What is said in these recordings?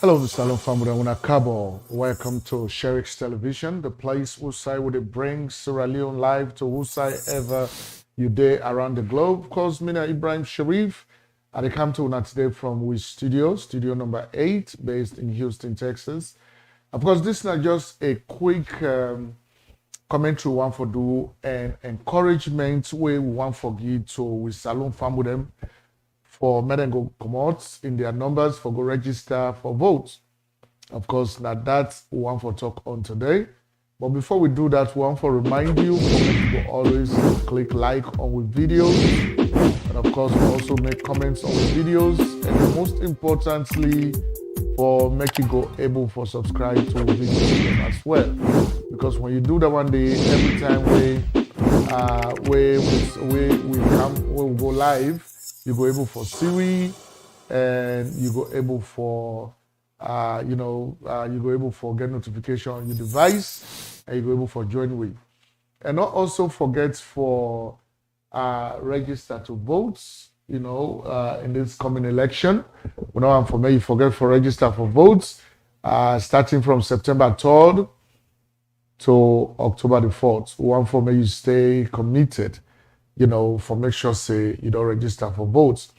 Hello, Mr. Alonfamura Unakabo. Welcome to Sherix Television, the place whoosai would bring Sierra Leone live to whoosai ever you day around the globe. Of course, Mina Ibrahim Sharif. I come to una today from we studio number 8, based in Houston, Texas. Of course, this is not just a quick commentary one for do and encouragement way we want for give to we salon farm them for men and go come out in their numbers for go register for votes. Of course, now that's one for talk on today. But before we do that, we want to remind you to always click like on with videos. And of course, we also make comments on the videos. And most importantly, for make you go able for subscribe to the videos as well. Because when you do that one day, every time we go live, you go able for Siri, and you go able for you go able for get notification on your device, and you go able for join with. And not also forget for register to vote. In this coming election, we know for me you forget for register for votes, starting from September 3rd to October the 4th. One for me you stay committed. For make sure say you don't register for votes,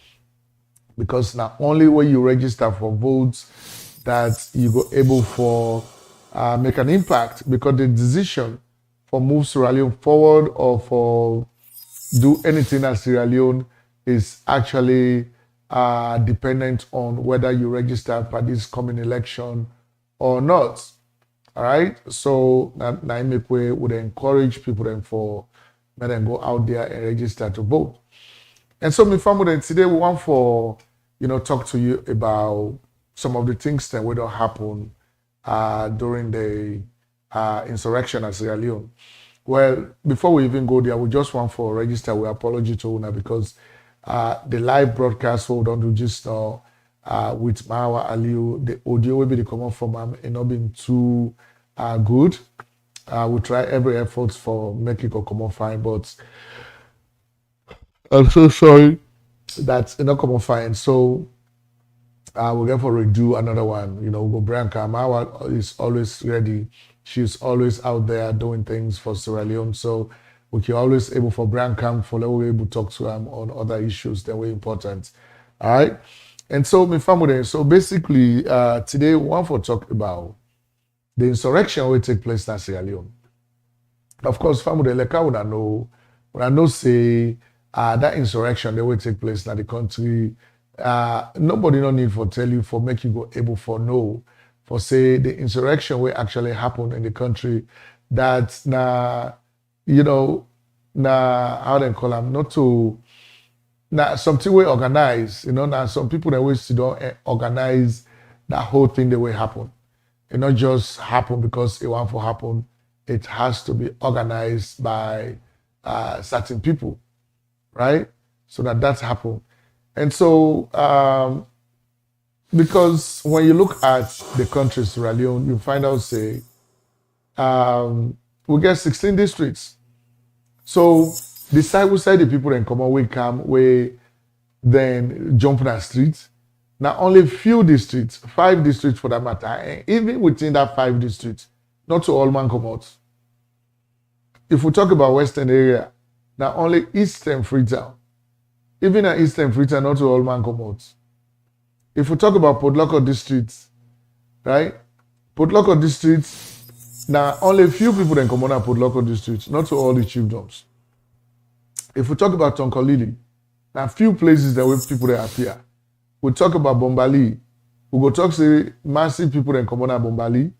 because not only when you register for votes that you go able for make an impact, because the decision for move Sierra Leone forward or for do anything at Sierra Leone is actually dependent on whether you register for this coming election or not. All right, so that make way would encourage people then for let them go out there and register to vote. And so, my family, today we want for talk to you about some of the things that will happen during the insurrection at Sierra Leone. Well, before we even go there, we just want for register. We apology to Una because the live broadcast we don't do just now with Mawa Aliu. The audio will be the common from and not being too good. We try every effort for making it come on fine, but I'm so sorry that's not come on fine. So we're going for redo another one. Brianka Amawa is always ready. She's always out there doing things for Sierra Leone. So we can always able for Brianka for we're able to talk to him on other issues that were important. All right. And so my family, so basically today we want to talk about the insurrection will take place in Sierra Leone. Of course, family like when I know say that insurrection that will take place in the country. Nobody no need for tell you for make you go able for know for say the insurrection will actually happen in the country. That how they call them not to something we organize. Now some people that will sit down and organize that whole thing that will happen. It not just happen because it want to happen. It has to be organized by certain people, right? So that's happen. And so, because when you look at the country Sierra Leone, you find out say we get 16 districts. So decide we say the people in common we come we then jump in the streets. Now only few districts, 5 districts for that matter, and even within that 5 districts, not to all man come out. If we talk about Western area, now only Eastern Freetown. Even at Eastern Freetown, not to all man come out. If we talk about Port Loko districts, right? Port Loko districts, now only few people then come on at Port Loko districts, not to all the chiefdoms. If we talk about Tonkolili, now few places that where people that appear. We talk about Bombali. We go talk say massive people that come on at Bombali,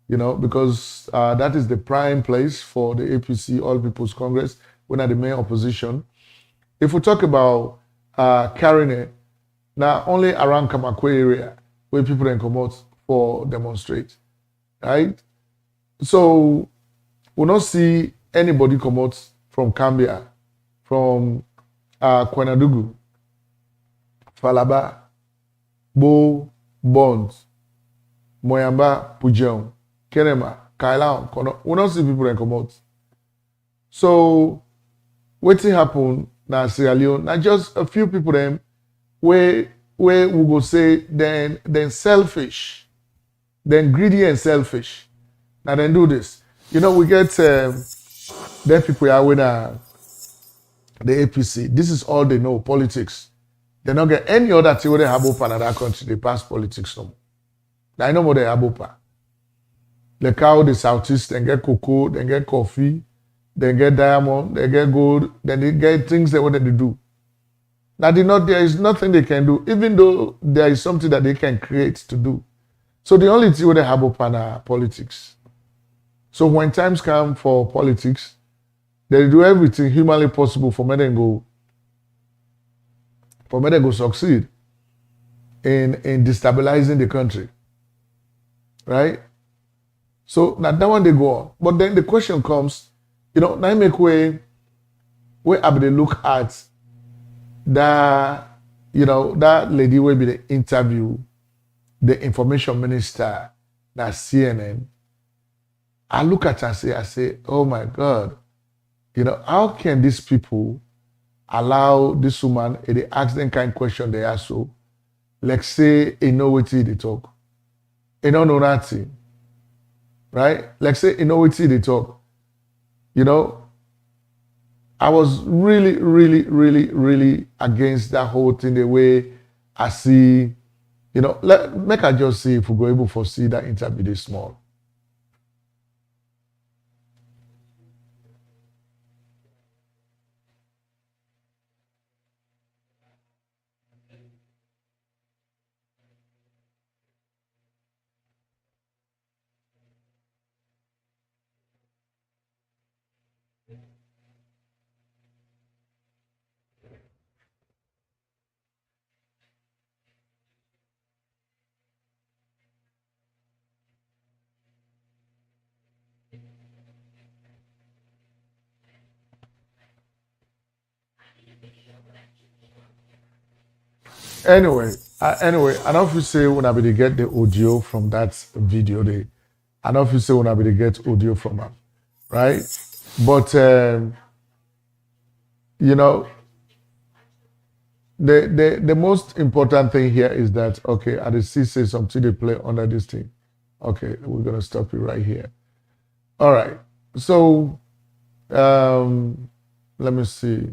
because that is the prime place for the APC, All People's Congress, when are the main opposition. If we talk about Karine, now only around Kamakwe area where people then come out for demonstrate, right? So we don't see anybody come out from Cambia, from Kwenadugu, Falaba, Bo, Bonds, Moyamba, Pujeon, Kenema, Kailan, Kono. We don't see people that come out. So what happen now Sierra Leone? Now just a few people them where we go say then selfish. then greedy and selfish. Now then do this. You know, we get then people are with the APC. This is all they know, politics. They don't get any other thing where they have open in that country. They pass politics no more. I know what they have open. The cow, the Southeast, then get cocoa, then get coffee, then get diamond, they get gold, then they get things that what they do. Now there is nothing they can do, even though there is something that they can create to do. So the only thing where they have open are politics. So when times come for politics, they do everything humanly possible for me to go succeed in destabilizing the country. Right? So now that one they go on. But then the question comes, you know, now make way where I they look at that, you know, that lady will be the interview, the information minister, that CNN. I look at her and I say, oh my God, you know, how can these people allow this woman, they ask them kind of question they ask so, like say, you know what they talk. You don't know nothing. Right? Like say, you know what they talk. You know, I was really, really, really, really against that whole thing, the way I see, you know, make I just see if we go able to see that interview this small. Anyway, I don't know if you say when I be to get the audio from that video, I don't know if you say when I be to get audio from her, right? But you know, the most important thing here is that okay, I did see say something they play under this thing. Okay, we're gonna stop it right here. All right. So let me see.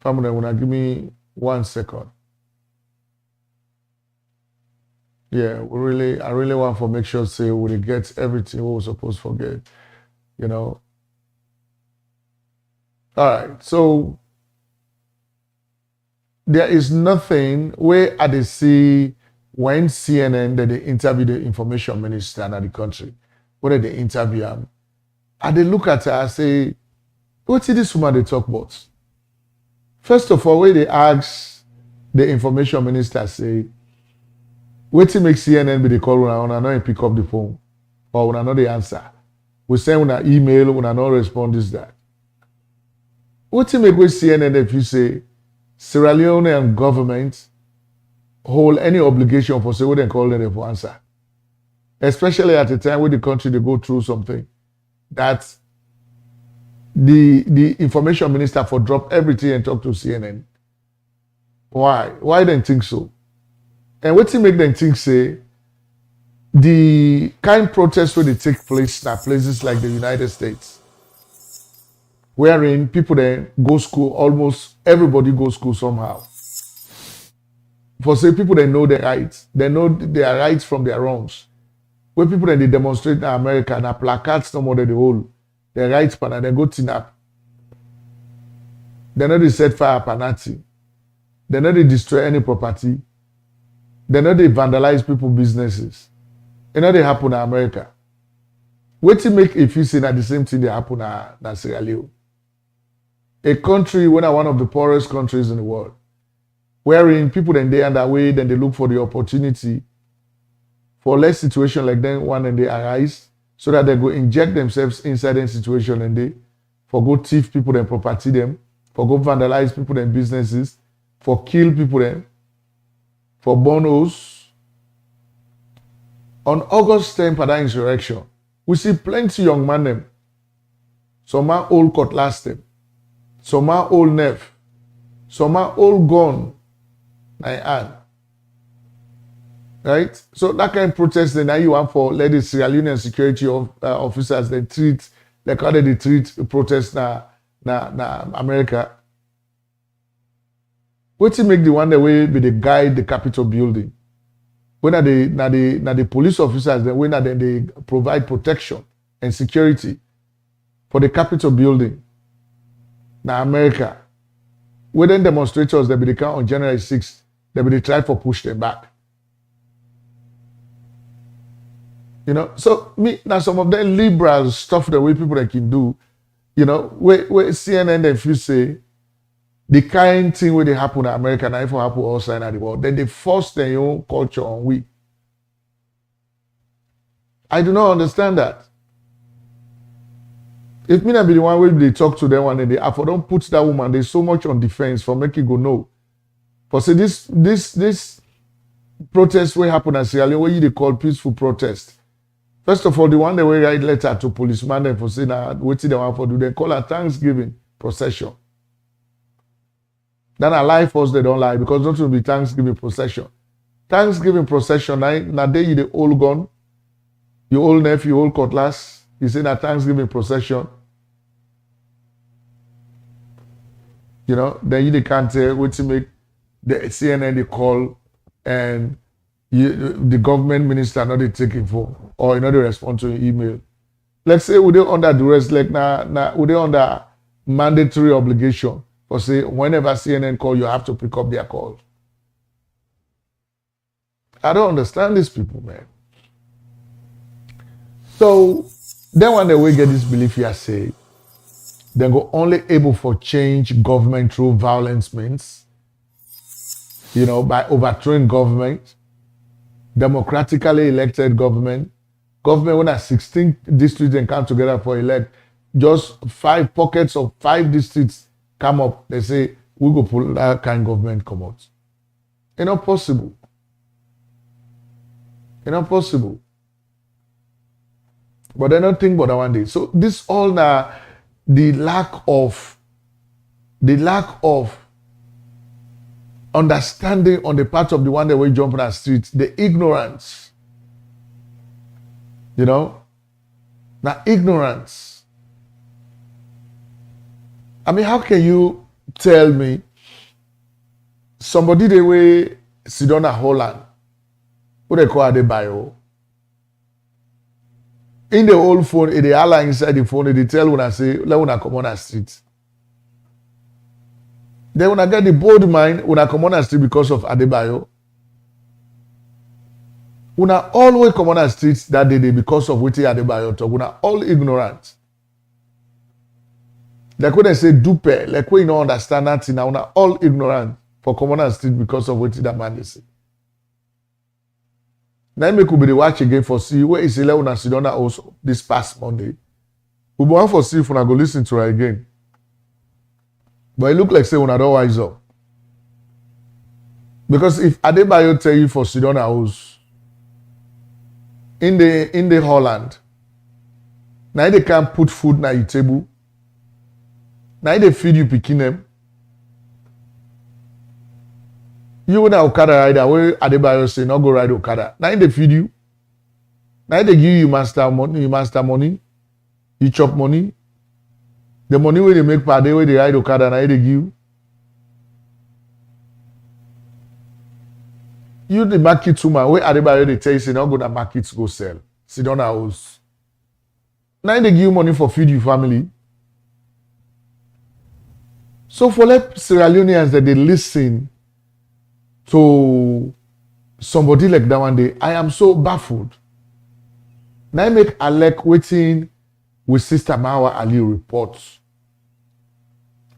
Family, wanna give me 1 second. Yeah, I really want to make sure say we get everything we were supposed to forget, you know. All right, so there is nothing where I they see when CNN that they interview the information minister in the country, whether they interview him, and they look at her and say, what is this woman they talk about? First of all, where they ask the information minister say, wetin make CNN be dey call una not pick up the phone or una not the answer. We send una email, una not respond this that. Wetin make with CNN if you say Sierra Leonean government hold any obligation for say what they call them for answer, especially at the time when the country they go through something that the information minister for drop everything and talk to CNN. Why? Why they think so? And what make them think say the kind protests where they take place in places like the United States, wherein people then go school, almost everybody go school somehow. For say people they know their rights, they know their rights from their wrongs. When people then they demonstrate in America and placards no more than the whole, their rights pan and they go tinap. They know they set fire panati. They know they destroy any property. They know they vandalize people's businesses. You know they happen in America. What to make if you see that the same thing they happen in Sierra Leone? A country, one of the poorest countries in the world, wherein people then they underway, then they look for the opportunity for less situation like that one and they arise, so that they go inject themselves inside the situation and they for go thief people and property them, for go vandalize people and businesses, for kill people then. For Bonos, on August 10th for that insurrection, we see plenty young men them. Some are old cutlass them. Some are old knife. Some are old gun. right? So that kind of protest, then now you want for let the Sierra Leonean security officers then treat like how they treat protest na America. What to make the one the way be the guide the Capitol building? When are the police officers then when are they provide protection and security for the Capitol building? Now America. When then demonstrators they be the count on January 6th, they be they try for push them back. You know, so me now some of them liberal stuff the way people that can do, you know, where CNN if you say the kind thing where they happen in America and if it happen outside of the world, then they force their own culture on we. I do not understand that. If me not be the one where they talk to them and they if I don't put that woman, there's so much on defense for make it go no. For say this protest will happen in Sierra Leone, what they call peaceful protest. First of all, the one they will write letter to policeman and for saying what they want for do, they call a Thanksgiving procession. Then a lie first they don't lie because don't will be Thanksgiving procession. Thanksgiving procession, now day you the old gun, your old knife, your old cutlass, you say that Thanksgiving procession. You know, then you can't tell what to make the CNN they call and the government minister not they taking for or you know they respond to your email. Let's say we they under duress, like now we they under mandatory obligation for say whenever CNN call you have to pick up their call. I don't understand these people, man. So then when they will get this belief here say they go only able for change government through violence means, you know, by overthrowing government, democratically elected government when a 16 districts and come together for elect, just 5 pockets of 5 districts come up, they say, we go pull that kind of government come out. It's not possible. It's not possible. But they don't think about that one day. So this all now, the lack of understanding on the part of the one that will jump on the street, the ignorance, you know, now ignorance. I mean, how can you tell me somebody the way Sidona Holland, what they call the bio, in the old phone, in the alarm inside the phone, they tell when I say, let me come on the street. Then when I get the bold mind, when I come on the street because of Adebayo, when I always come on the streets that day because of what Adebayo talk, when I all ignorant. Like when they say dupe, like when you don't understand that now, when I all ignorant for come on the street because of what that man they say. Now me could be the watch again for see where is Leone Sidona also this past Monday. We want for see if we go listen to her again. But it look like say when I don't wise up. Because if Adebayo tell you for Sidona house in the Holland, now they can't put food na your table. Now they feed you picking them. You when Okada rider, where Adebayo say not go ride Okada. Now they feed you. Now they give you master money, you chop money. The money where they make per day where they ride Okada, now they give you. You the market too man, where Adebayo they tell you say not go to market go sell. Sit down house. Now they give you money for feed your family. So for like Sierra Leoneans that they listen to somebody like that one day, I am so baffled. Now I make Alec waiting with Sister Mawa Ali reports.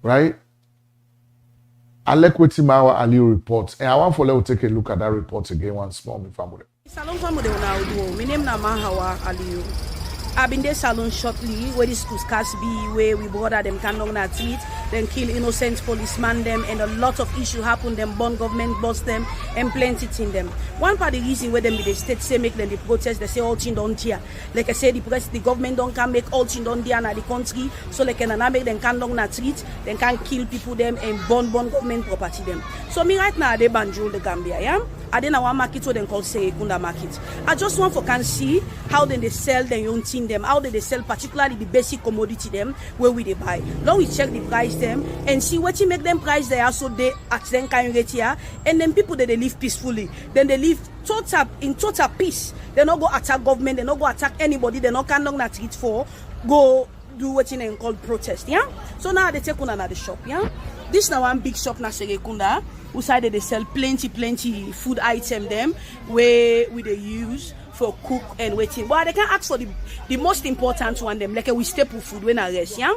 Right? Alec waiting Mawa Ali reports. And I want for let take a look at that report again once more, my family. Salon family now. My name na Mahawa Ali. I've been there salon shortly where the schools cast be where we border them can long na tweet. then kill innocent policemen them, and a lot of issue happen, them burn government, bust them, and plenty in them. One part of the reason where them be the state say make them the protest, they say all thing don't here. Like I say, the government don't can make all thing don't here in the country, so they can make them can down that street, then can kill people them and burn government property them. So me right now they banjul the Gambia, yeah? I didn't want market what they call Sekunda market. I just want for can see how then they sell their own thing them, how they sell particularly the basic commodity them where we they buy. Now we check the price them and see what you make them price there so they at them kind rate here, and then people that they live peacefully, then they live in total peace. They not go attack government, they not go attack anybody, they not can down that street for go do what you call protest, yeah. So now they take another shop, yeah. This now one big shop na Serekunda. Who side they sell plenty food item them where we they use for cook and waiting. But they can ask for the most important one them, like we staple food when I rest, yeah.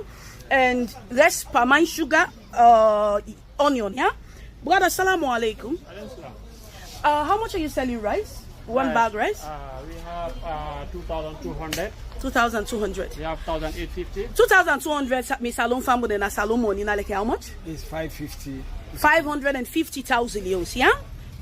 And rest palm sugar, onion, yeah. Brother, assalamu alaikum. How much are you selling rice? One bag rice? We have 2,200. 2,200. We have 1,850. 2,200. Me salon family and a salon money na like how much? It's 550. 550,000 euros, yeah?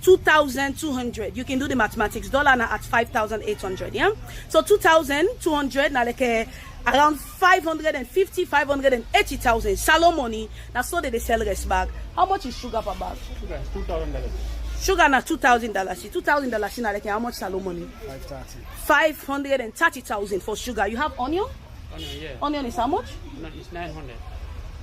2,200. You can do the mathematics. Dollar na at 5,800, yeah? So 2,200 na like around 550, 580,000 salon money. That's so they sell rest bag. How much is sugar per bag? Sugar is $2,000. Sugar na $2,000. $2,000 na like how much salon money? 530,000 for sugar. You have onion? Onion, yeah. Onion is how much? No, it's 900.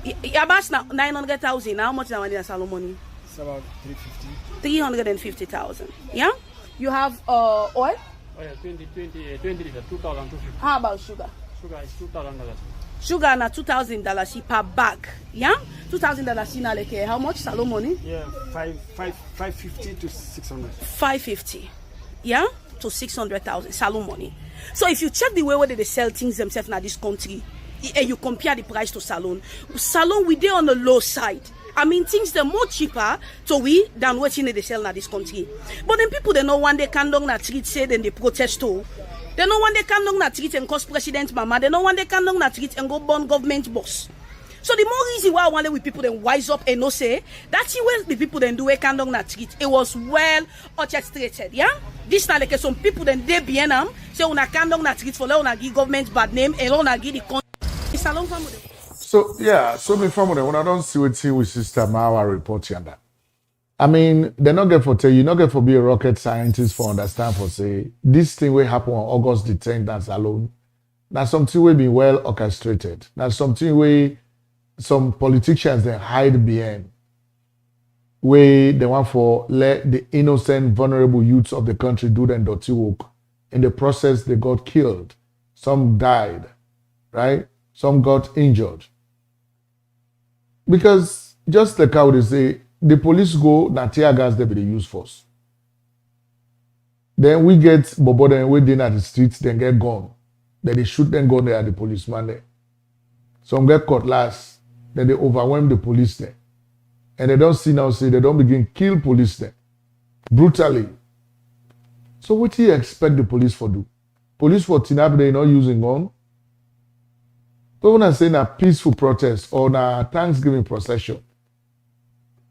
Yabas na 900,000. How much na money salon money? It's about 350. 350,000. Yeah. You have oil? Oh yeah, 20 liters, 2,250. How about sugar? Sugar is $2,000. Sugar na $2,000 per bag. Yeah. $2,000 na like how much salon money? Yeah, 550 to 600. 550. Yeah. To 600,000 salon money. So if you check the way where they sell things themselves in this country, and you compare the price to salon we dey on the low side. I mean, things they're more cheaper to we than what they sell in this country. But then people they know one they can down that street say then they protest too. They know one they can down that street and cause president mama. They know one they can down that street and go burn government boss. So the more reason why I wanted with people then wise up and no say that's where the people then do a can down that street. It was well orchestrated, yeah. This now like some people then they be them say una can down that street for una give government bad name and una give the it's a long time. So yeah, so me family when I don't see what with Sister Mawa report on that. I mean, they not get for tell you not get for be a rocket scientist for understand for say this thing will happen on August the 10th that's alone. Now something will be well orchestrated. Now something where some politicians they hide behind. Where they want for let the innocent, vulnerable youths of the country do their dirty work. In the process, they got killed. Some died, right? Some got injured. Because just like how they say, the police go, na tear gas they be the use force. Then we get bobo then we in at the streets, then get gone. Then they shoot them gun there at the policeman there. Some get cutlass, then they overwhelm the police there. And they don't see now, say they don't begin kill police there. Brutally. So what do you expect the police for do? Police for Tinab, they not using gun. But when I say a peaceful protest or a Thanksgiving procession.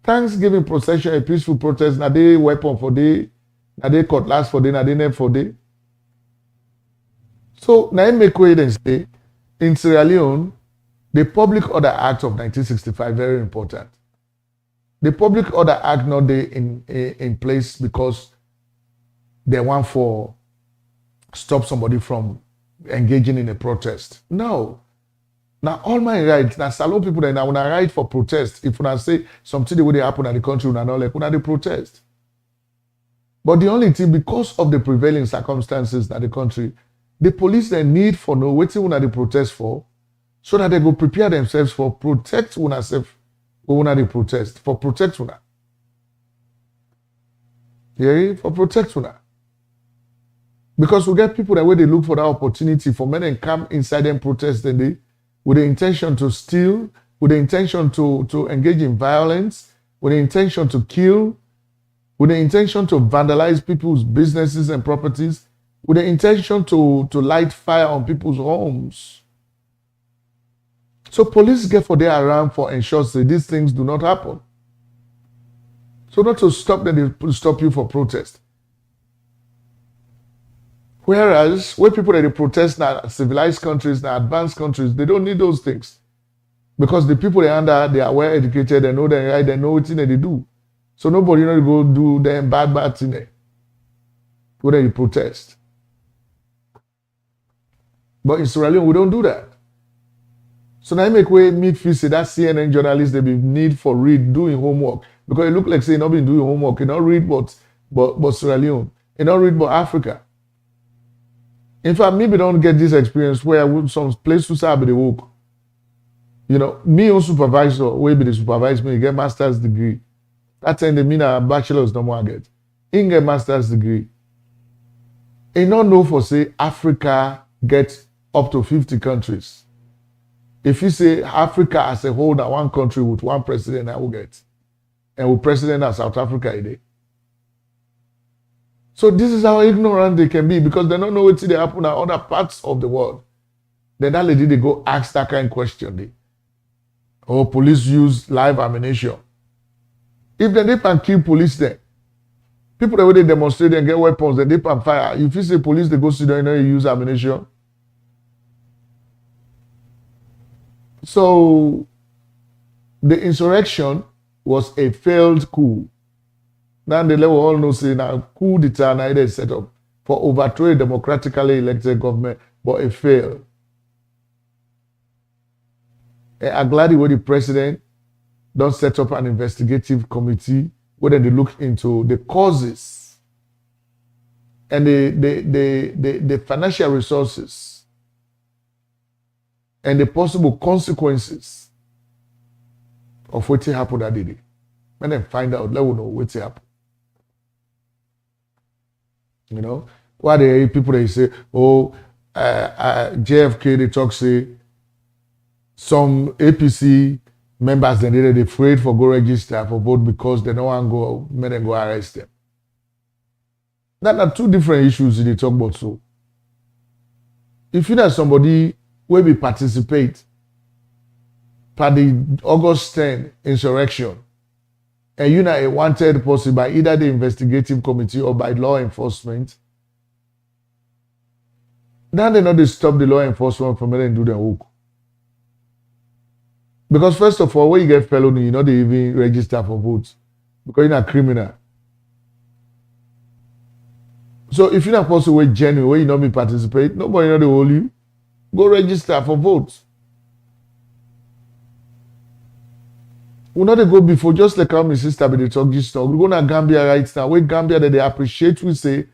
Thanksgiving procession, a peaceful protest, na they weapon for day, na they cutlass for day, na they name for day. So now I make way and say, in Sierra Leone, the Public Order Act of 1965 very important. The Public Order Act not there in place because they want for stop somebody from engaging in a protest. No. Now all my rights, now salon people that now when I right for protest, if when I say something that would happen in the country, when I know like when I protest. But the only thing, because of the prevailing circumstances in the country, the police they need for no waiting when they protest for, so that they go prepare themselves for protect una self when they protest, for protect una. Yeah, for protect una. Because we get people that way they look for that opportunity for men and come inside and protest and they with the intention to steal, with the intention to engage in violence, with the intention to kill, with the intention to vandalize people's businesses and properties, with the intention to light fire on people's homes. So police get for their around for ensure that these things do not happen. So not to stop them, they stop you for protest. Whereas when people that they protest now, civilized countries, now advanced countries, they don't need those things. Because the people they under, they are well educated, they know their right, they know what they do. So nobody not go do them bad thing there. When they protest. But in Sierra Leone, we don't do that. So now I make way me feel say that CNN journalists they be need for doing homework. Because it look like say not been doing homework, you not read but Sierra Leone. You not read about Africa. In fact, maybe don't get this experience where I would some place to serve the work. You know, me on supervisor, where be the supervise me, get master's degree. That time they mean a bachelor's no more get. In get master's degree. And not know for say Africa gets up to 50 countries. If you say Africa as a whole, now one country with one president, I will get. And with president of South Africa a day. So this is how ignorant they can be because they don't know what they happen in other parts of the world. Then that lady, they go ask that kind of question. Oh, police use live ammunition. If they can kill police there, people that they demonstrate and get weapons, then they can fire. If you say police, they go sit down and use ammunition. So the insurrection was a failed coup. Now the level all know say now coup d'etat now they set up for overthrow a democratically elected government, but it failed. And I'm glad the president don't set up an investigative committee where they look into the causes and the financial resources and the possible consequences of what happened that day. And then find out, let us know what happened. You know, why the people they say, oh, JFK they talk say some APC members they afraid for go register for vote because they don't want to go, make them go arrest them. That are two different issues they talk about. So, if you know somebody will be participate for the August 10 insurrection, and you know a wanted person by either the investigative committee or by law enforcement, then they know they stop the law enforcement from letting do their work. Because first of all, when you get felony, you know they even register for votes because you're not a criminal. So if you're not supposed to wait genuine, where you know me participate, nobody know they hold you. Go register for votes. We know they go before, just like how my sister be they talk this talk. We go to Gambia right now. Where Gambia that they appreciate, we say,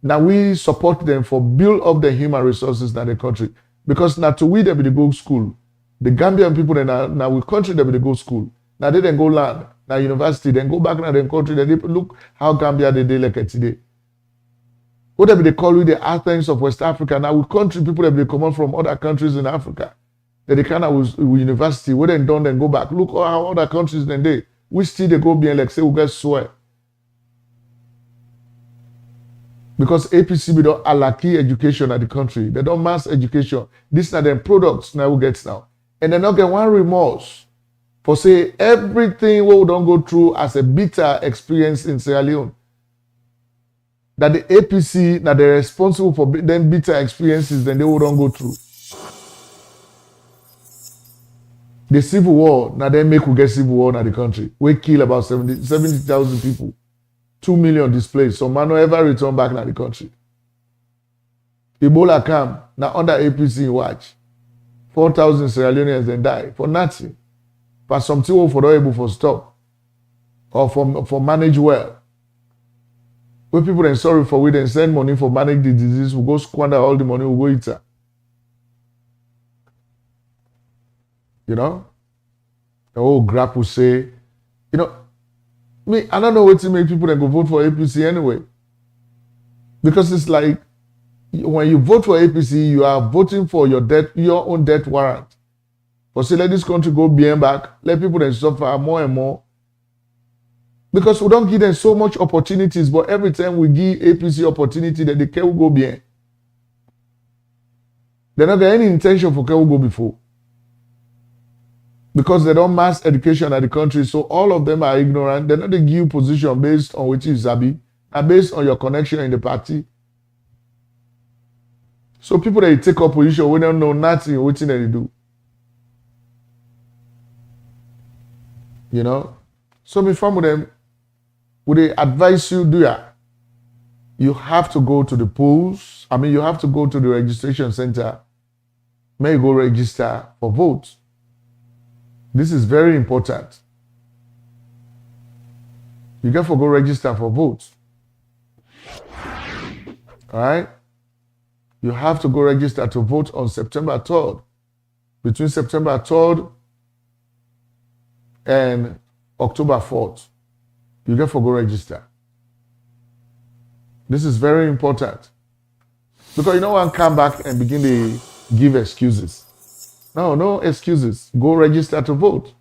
now we support them for build up the human resources in the country. Because now to we they be the go school. The Gambian people now we country they be the go school. Now they then go land, now university, then go back now the country, then they look how Gambia they like it today. Whatever they call it, the Athens of West Africa. Now we country people that they come out from other countries in Africa. That they kind of with university, where they done then go back. Look how other countries then they. We still they go being like say we get swear. Because APC we don't allocate education at the country. They don't mass education. These are them products now we get now. And they not get one remorse for say everything we don't go through as a bitter experience in Sierra Leone. That the APC that they're responsible for them bitter experiences, then they don't go through. The civil war, now they make we get civil war in the country. We kill about 70,000 people. 2 million displaced. So man no ever return back to the country. Ebola come, now under APC watch. 4,000 Sierra Leoneans then die for nothing. For something for not able for stop. Or for manage well. When people then sorry for we then send money for manage the disease, we go squander all the money, we go eat her. You know? The whole grab will say, you know, me, I don't know what to make people then go vote for APC anyway. Because it's like, when you vote for APC, you are voting for your own death warrant. But say, let this country go behind back, let people then suffer more and more. Because we don't give them so much opportunities, but every time we give APC opportunity, that they can go behind. They not got any intention for can go before. because they don't mass education at the country, so all of them are ignorant. They're not the give position based on which is Zabi, and based on your connection in the party. So people that take up position, we don't know nothing, what thing they do. You know? So before them, would they advise you, do ya? You have to go to the polls. I mean, you have to go to the registration center. May you go register for votes. This is very important. You got to go register for votes. All right? You have to go register to vote on September 3rd. Between September 3rd and October 4th. You got to go register. This is very important. Because you don't want to come back and begin to give excuses. No excuses. Go register to vote.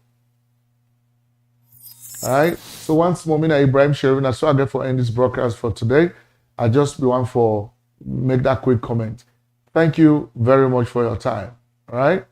All right? So once more, Ibrahim Sherix, that's what I get for end this broadcast for today. I just want for make that quick comment. Thank you very much for your time. All right?